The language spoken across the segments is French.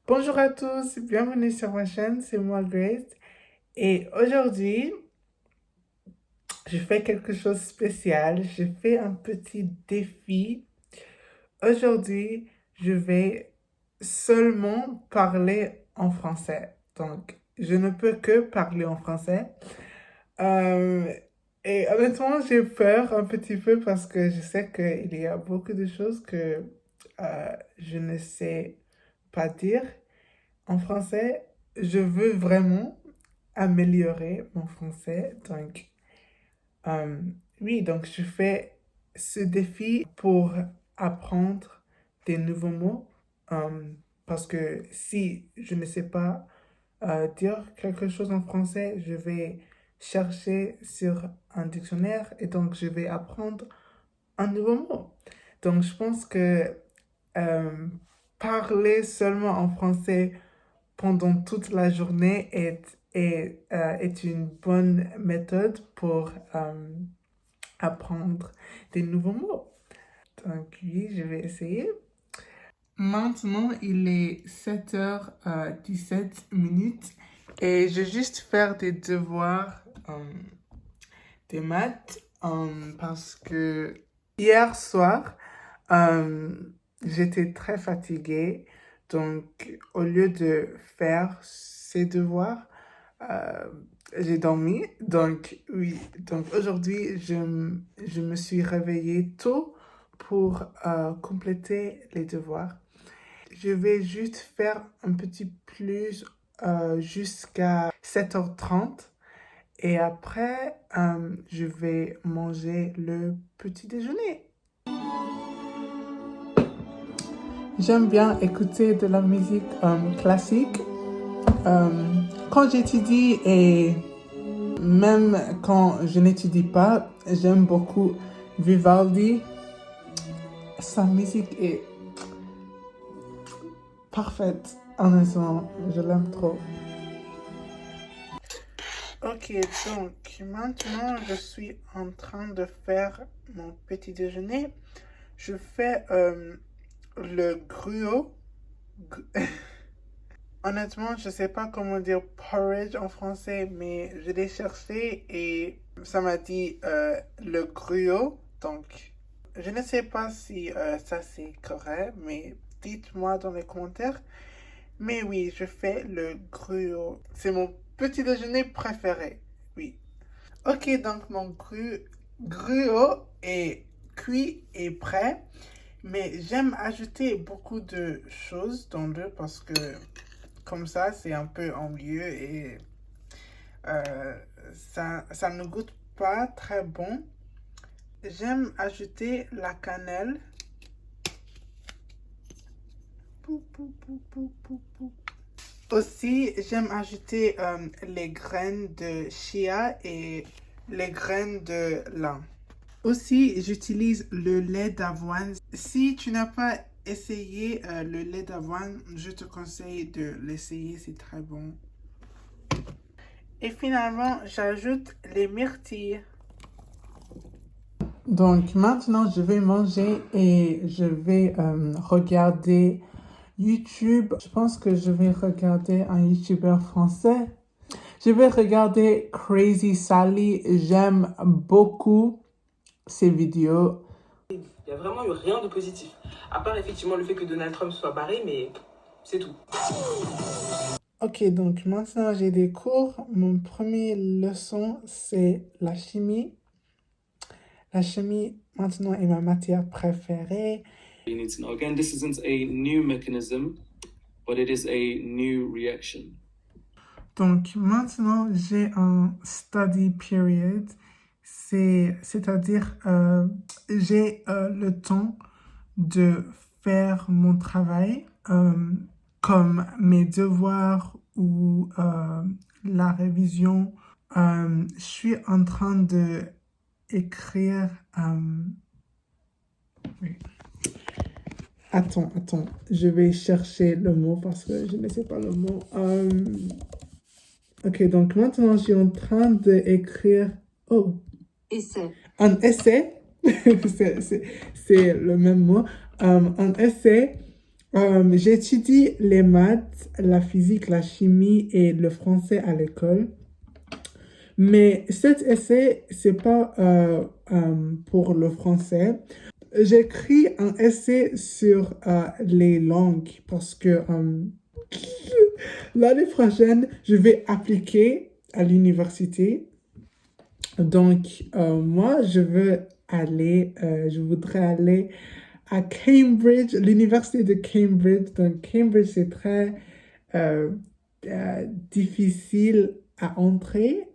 Bonjour à tous, bienvenue sur ma chaîne, c'est moi Grace. Et aujourd'hui, je fais quelque chose de spécial. Je fais un petit défi. Aujourd'hui, je vais seulement parler en français. Donc, je ne peux que parler en français. Euh, et honnêtement, j'ai peur un petit peu parce que je sais qu'il y a beaucoup de choses que je ne sais pas dire en français. Je veux vraiment améliorer mon français. Donc, euh, oui, donc je fais ce défi pour apprendre des nouveaux mots. euh, Parce que si je ne sais pas dire quelque chose en français, je vais chercher sur un dictionnaire et donc je vais apprendre un nouveau mot. Donc, je pense que euh, parler seulement en français pendant toute la journée est une bonne méthode pour apprendre des nouveaux mots. Donc oui, je vais essayer. Maintenant, il est 7h17 et je vais juste faire des devoirs des maths parce que hier soir, euh, j'étais très fatiguée. Donc, au lieu de faire ces devoirs, euh, j'ai dormi. Donc, oui. Donc, aujourd'hui, je me suis réveillée tôt pour compléter les devoirs. Je vais juste faire un petit plus jusqu'à 7h30. Et après, je vais manger le petit déjeuner. J'aime bien écouter de la musique classique euh, quand j'étudie et même quand je n'étudie pas. J'aime beaucoup Vivaldi. Sa musique est parfaite, honnêtement. Je l'aime trop. Ok, donc maintenant je suis en train de faire mon petit déjeuner. Je fais le gruau. Honnêtement, je sais pas comment dire porridge en français, mais je l'ai cherché et ça m'a dit le gruau. Donc, je ne sais pas si ça c'est correct, mais dites-moi dans les commentaires. Mais oui, je fais le gruau. C'est mon petit déjeuner préféré. Oui. Ok, donc mon gruau est cuit et prêt. Mais j'aime ajouter beaucoup de choses dans le parce que comme ça, c'est un peu ennuyeux et euh, ça ne goûte pas très bon. J'aime ajouter la cannelle. Pou, pou, pou, pou, pou, pou. Aussi, j'aime ajouter les graines de chia et les graines de lin. Aussi, j'utilise le lait d'avoine. Si tu n'as pas essayé le lait d'avoine, je te conseille de l'essayer, c'est très bon. Et finalement, j'ajoute les myrtilles. Donc maintenant, je vais manger et je vais regarder YouTube. Je pense que je vais regarder un YouTuber français. Je vais regarder Crazy Sally. J'aime beaucoup ses vidéos. Il n'y a vraiment eu rien de positif. À part effectivement le fait que Donald Trump soit barré, mais c'est tout. Ok, donc maintenant j'ai des cours. Mon premier leçon, c'est la chimie. La chimie, maintenant, est ma matière préférée. You need to know. Again, this isn't a new mechanism, but it is a new reaction. Donc maintenant, j'ai un study period. C'est-à-dire, j'ai le temps de faire mon travail comme mes devoirs ou la révision. Je suis en train de écrire. Oui. Attends, je vais chercher le mot parce que je ne sais pas le mot. Ok, donc maintenant, je suis en train d'écrire. Oh, Essai. un essai. C'est le même mot. Un essai J'étudie les maths, la physique, la chimie et le français à l'école. Mais cet essai, c'est pas pour le français. J'écris un essai sur les langues parce que l'année prochaine, je vais appliquer à l'université. Donc, moi, je voudrais aller à Cambridge, l'université de Cambridge. Donc, Cambridge, c'est très euh, difficile à entrer,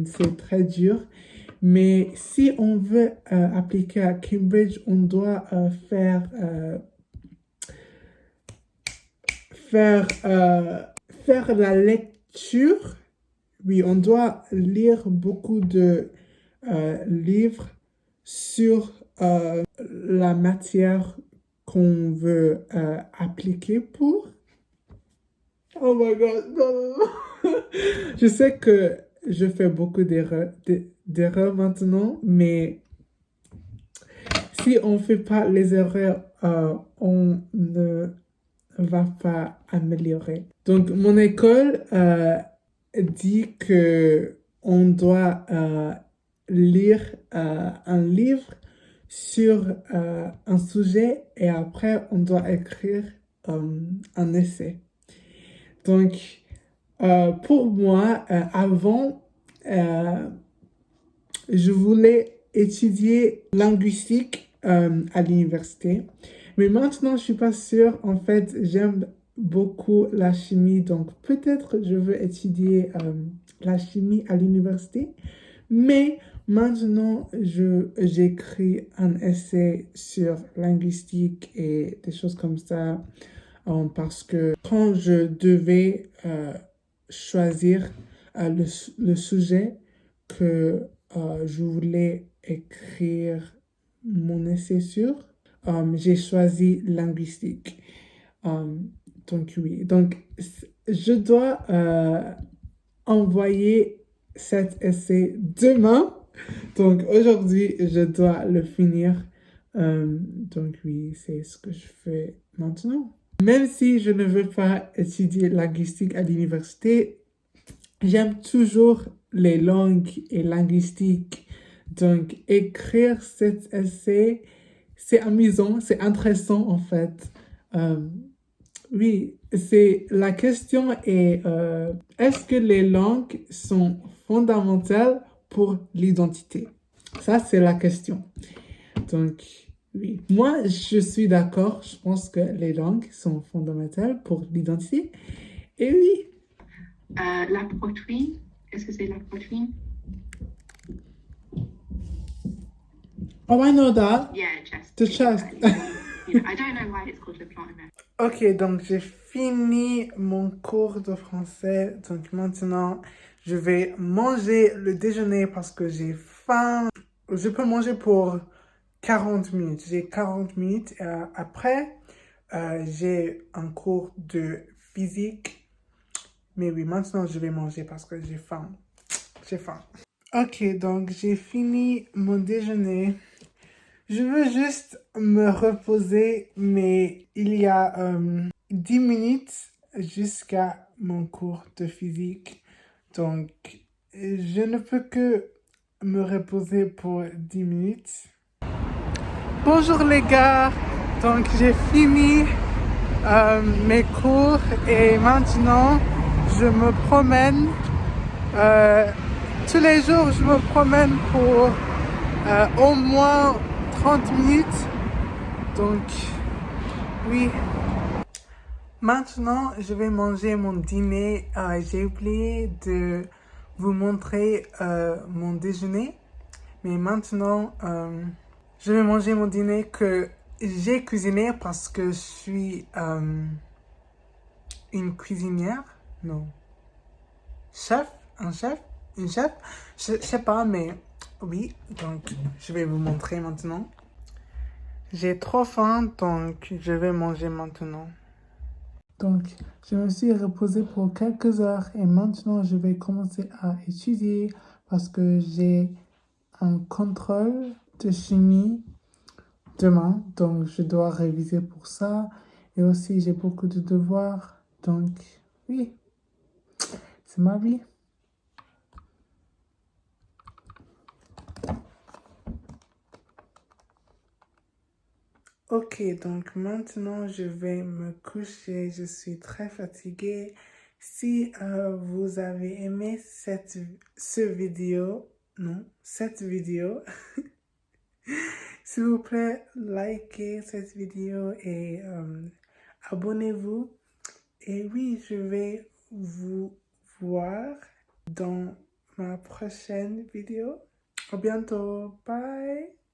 c'est très dur. Mais si on veut appliquer à Cambridge, on doit faire, faire la lecture. Oui, on doit lire beaucoup de livres sur la matière qu'on veut appliquer pour. Oh my God, non, non, non. Je sais que je fais beaucoup d'erreurs maintenant, mais si on ne fait pas les erreurs, on ne va pas améliorer. Donc, mon école dit que on doit lire un livre sur un sujet et après on doit écrire un essai. Donc, pour moi, avant, je voulais étudier linguistique à l'université. Mais maintenant, je suis pas sûre. En fait, j'aime beaucoup la chimie. Donc, peut-être je veux étudier la chimie à l'université. Mais maintenant, j'écris un essai sur linguistique et des choses comme ça. Parce que quand je devais choisir le sujet que je voulais écrire mon essai sur, j'ai choisi linguistique. Donc oui, donc je dois envoyer cet essai demain. Donc aujourd'hui, je dois le finir. Donc oui, c'est ce que je fais maintenant. Même si je ne veux pas étudier linguistique à l'université, j'aime toujours les langues et linguistique. Donc, écrire cet essai, c'est amusant, c'est intéressant en fait. Euh, oui, la question est, est-ce que les langues sont fondamentales pour l'identité? Ça, c'est la question. Donc, oui. Moi, je suis d'accord. Je pense que les langues sont fondamentales pour l'identité. Et oui. La poitrine, est-ce que c'est la poitrine? Oh, I know that. Yeah, chest. The chest. I don't know why it's called le plan humain. Ok, donc j'ai fini mon cours de français. Donc maintenant, je vais manger le déjeuner parce que j'ai faim. Je peux manger pour 40 minutes. J'ai 40 minutes. Après, j'ai un cours de physique. Mais oui, maintenant, je vais manger parce que j'ai faim. J'ai faim. Ok, donc j'ai fini mon déjeuner. Je veux juste me reposer, mais il y a 10 minutes jusqu'à mon cours de physique. Donc, je ne peux que me reposer pour 10 minutes. Bonjour les gars, donc j'ai fini mes cours et maintenant je me promène. Tous les jours, je me promène pour au moins 30 minutes. Donc, oui. Maintenant, je vais manger mon dîner. J'ai oublié de vous montrer mon déjeuner. Mais maintenant, je vais manger mon dîner que j'ai cuisiné parce que je suis une cuisinière. Non. Chef? Un chef? Une chef? Je sais pas, mais oui. Donc, je vais vous montrer maintenant. J'ai trop faim, donc je vais manger maintenant. Donc, je me suis reposée pour quelques heures et maintenant je vais commencer à étudier parce que j'ai un contrôle de chimie demain. Donc, je dois réviser pour ça. Et aussi, j'ai beaucoup de devoirs. Donc, oui, c'est ma vie. Ok, donc maintenant je vais me coucher. Je suis très fatiguée. Si vous avez aimé cette vidéo, s'il vous plaît, likez cette vidéo et abonnez-vous. Et oui, je vais vous voir dans ma prochaine vidéo. À bientôt. Bye.